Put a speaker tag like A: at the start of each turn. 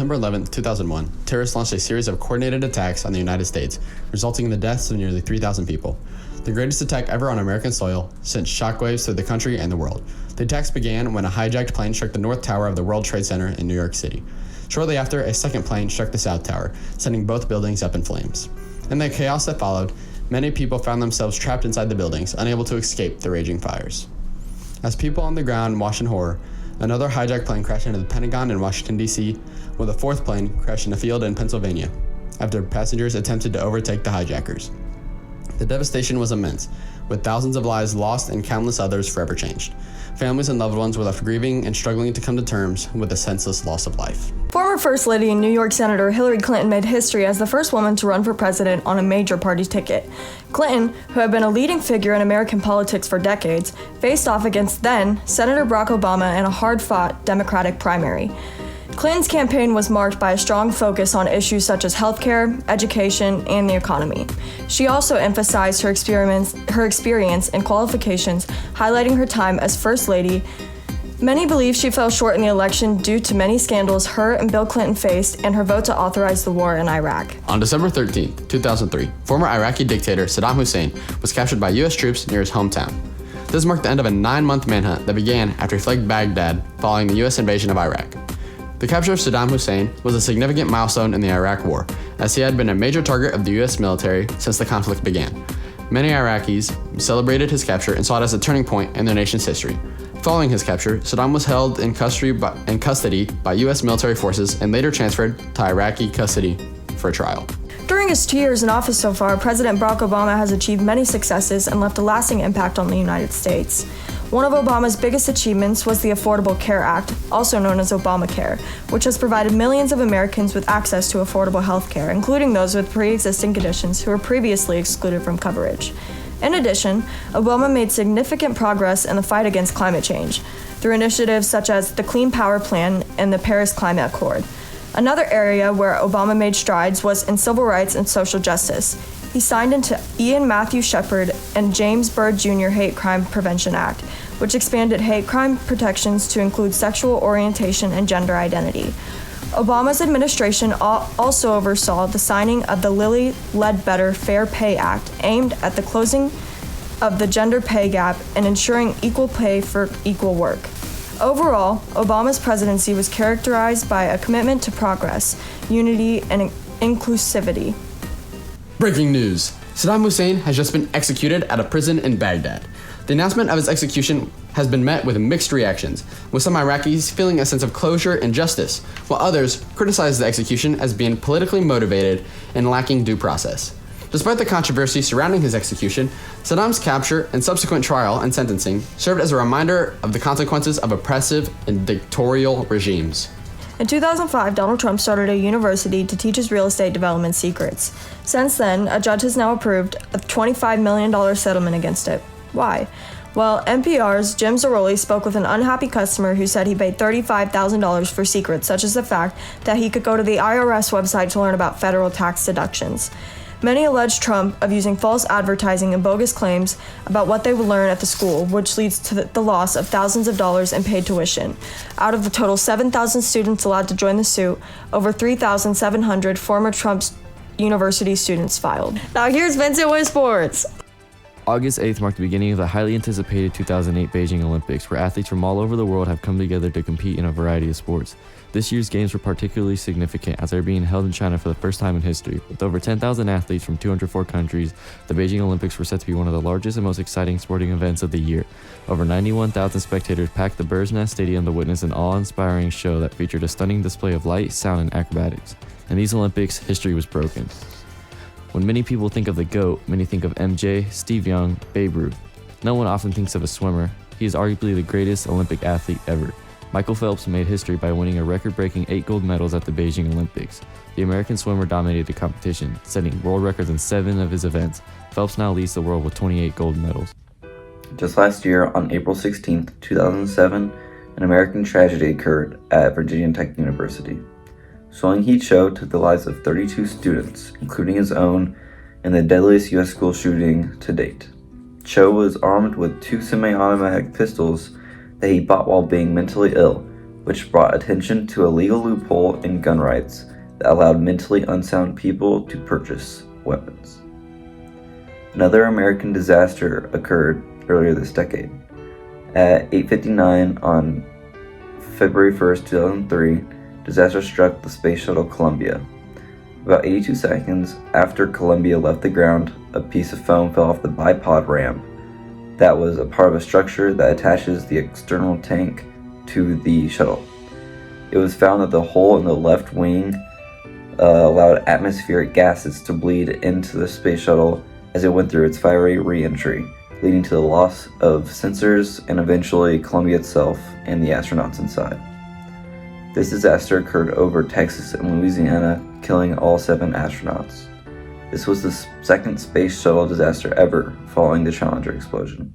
A: September 11, 2001, terrorists launched a series of coordinated attacks on the United States, resulting in the deaths of nearly 3,000 people. The greatest attack ever on American soil sent shockwaves through the country and the world. The attacks began when a hijacked plane struck the North Tower of the World Trade Center in New York City. Shortly after, a second plane struck the South Tower, sending both buildings up in flames. In the chaos that followed, many people found themselves trapped inside the buildings, unable to escape the raging fires. As people on the ground watched in horror, another hijacked plane crashed into the Pentagon in Washington, D.C., while the fourth plane crashed in a field in Pennsylvania, after passengers attempted to overtake the hijackers. The devastation was immense, with thousands of lives lost and countless others forever changed. Families and loved ones were left grieving and struggling to come to terms with the senseless loss of life.
B: Former First Lady and New York Senator Hillary Clinton made history as the first woman to run for president on a major party ticket. Clinton, who had been a leading figure in American politics for decades, faced off against then Senator Barack Obama in a hard-fought Democratic primary. Clinton's campaign was marked by a strong focus on issues such as healthcare, education, and the economy. She also emphasized her experience and qualifications, highlighting her time as First Lady. Many believe she fell short in the election due to many scandals her and Bill Clinton faced and her vote to authorize the war in Iraq.
A: On December 13, 2003, former Iraqi dictator Saddam Hussein was captured by U.S. troops near his hometown. This marked the end of a 9-month manhunt that began after he fled Baghdad following the U.S. invasion of Iraq. The capture of Saddam Hussein was a significant milestone in the Iraq War, as he had been a major target of the U.S. military since the conflict began. Many Iraqis celebrated his capture and saw it as a turning point in their nation's history. Following his capture, Saddam was held in custody by U.S. military forces and later transferred to Iraqi custody for a trial.
B: During his 2 years in office so far, President Barack Obama has achieved many successes and left a lasting impact on the United States. One of Obama's biggest achievements was the Affordable Care Act, also known as Obamacare, which has provided millions of Americans with access to affordable health care, including those with pre-existing conditions who were previously excluded from coverage. In addition, Obama made significant progress in the fight against climate change through initiatives such as the Clean Power Plan and the Paris Climate Accord. Another area where Obama made strides was in civil rights and social justice. He signed into Ian Matthew Shepard and James Byrd Jr. Hate Crime Prevention Act, which expanded hate crime protections to include sexual orientation and gender identity. Obama's administration also oversaw the signing of the Lilly Ledbetter Fair Pay Act, aimed at the closing of the gender pay gap and ensuring equal pay for equal work. Overall, Obama's presidency was characterized by a commitment to progress, unity, and inclusivity.
A: Breaking news! Saddam Hussein has just been executed at a prison in Baghdad. The announcement of his execution has been met with mixed reactions, with some Iraqis feeling a sense of closure and justice, while others criticize the execution as being politically motivated and lacking due process. Despite the controversy surrounding his execution, Saddam's capture and subsequent trial and sentencing served as a reminder of the consequences of oppressive and dictatorial regimes.
B: In 2005, Donald Trump started a university to teach his real estate development secrets. Since then, a judge has now approved a $25 million settlement against it. Why? Well, NPR's Jim Zarroli spoke with an unhappy customer who said he paid $35,000 for secrets, such as the fact that he could go to the IRS website to learn about federal tax deductions. Many allege Trump of using false advertising and bogus claims about what they would learn at the school, which leads to the loss of thousands of dollars in paid tuition. Out of the total 7,000 students allowed to join the suit, over 3,700 former Trump's university students filed. Now here's Vincent with sports.
C: August 8th marked the beginning of the highly anticipated 2008 Beijing Olympics, where athletes from all over the world have come together to compete in a variety of sports. This year's games were particularly significant as they are being held in China for the first time in history. With over 10,000 athletes from 204 countries, the Beijing Olympics were set to be one of the largest and most exciting sporting events of the year. Over 91,000 spectators packed the Bird's Nest Stadium to witness an awe-inspiring show that featured a stunning display of light, sound, and acrobatics. In these Olympics, history was broken. When many people think of the GOAT, many think of MJ, Steve Young, Babe Ruth. No one often thinks of a swimmer. He is arguably the greatest Olympic athlete ever. Michael Phelps made history by winning a record-breaking 8 gold medals at the Beijing Olympics. The American swimmer dominated the competition, setting world records in 7 of his events. Phelps now leads the world with 28 gold medals.
D: Just last year, on April 16, 2007, an American tragedy occurred at Virginia Tech University. Swelling Heat Cho took the lives of 32 students, including his own, in the deadliest U.S. school shooting to date. Cho was armed with 2 semi-automatic pistols that he bought while being mentally ill, which brought attention to a legal loophole in gun rights that allowed mentally unsound people to purchase weapons. Another American disaster occurred earlier this decade. At 8:59 on February 1st, 2003, disaster struck the Space Shuttle Columbia. About 82 seconds after Columbia left the ground, a piece of foam fell off the bipod ramp that was a part of a structure that attaches the external tank to the shuttle. It was found that the hole in the left wing allowed atmospheric gases to bleed into the space shuttle as it went through its fiery re-entry, leading to the loss of sensors and eventually Columbia itself and the astronauts inside. This disaster occurred over Texas and Louisiana, killing all 7 astronauts. This was the second space shuttle disaster ever following the Challenger explosion.